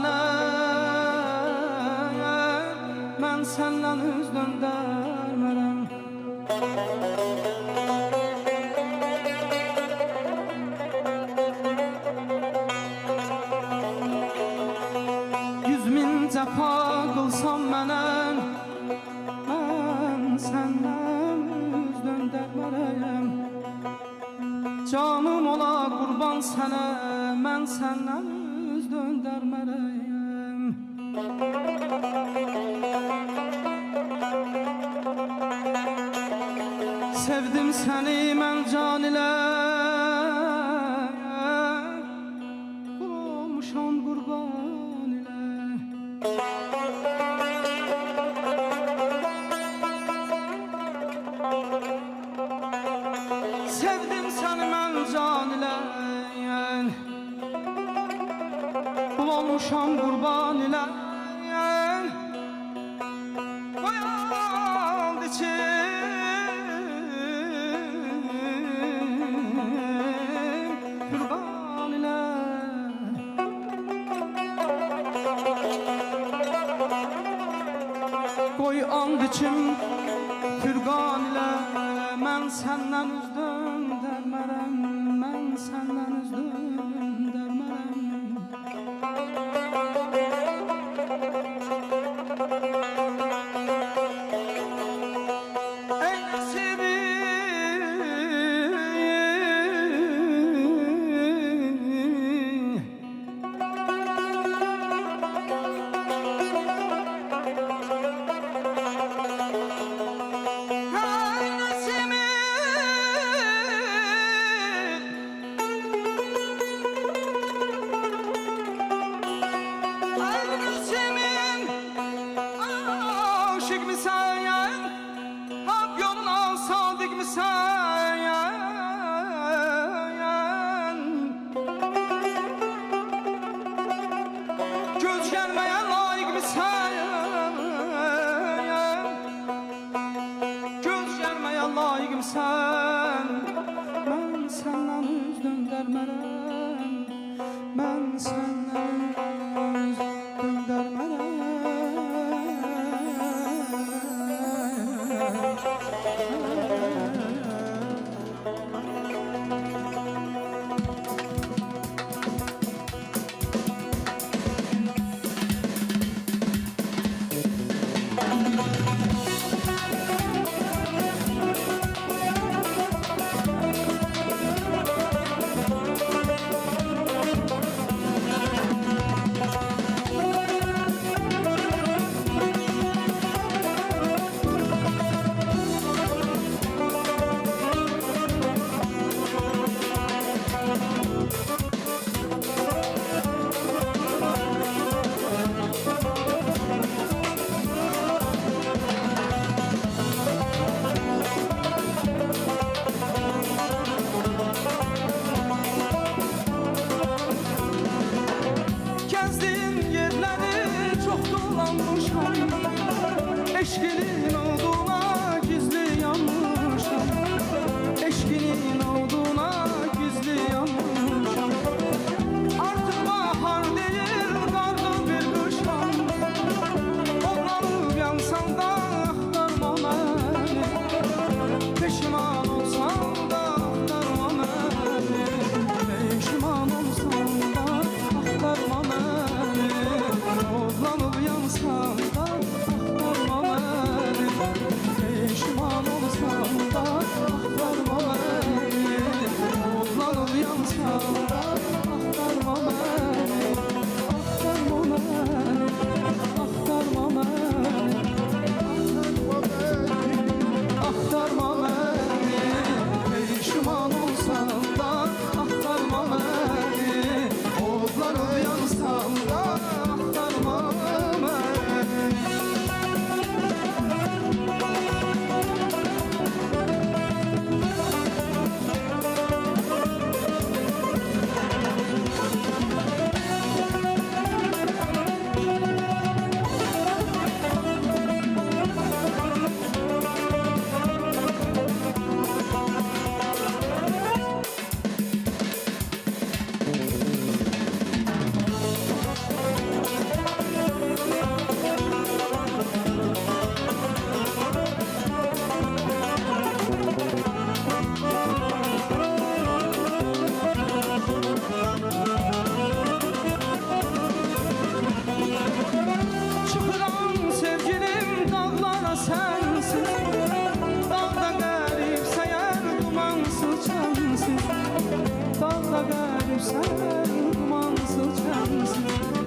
mənə, mən səndən üz döndərmərəm. Yüz min cəfa qılsam mənə, mən səndən üz döndərmərəm. Canım ola qurban sənə, mən səndən üz döndərmərəm. Sevdim səni mən can ilə, qul olmuşam qurban ilə. Sevdim səni mən can ilə, qul olmuşam qurban ilə. Qoyaldı ki qurban ilə. Qoy and içim fürqan ilə, mən səndən üz döndərmərəm, mən səndən üz döndərmərəm. Ey nəsibi sen, mən səndən üz döndərmərəm, mən səndən üz döndərmərəm. çənsiz Dağda qəribsən dumansız çənsiz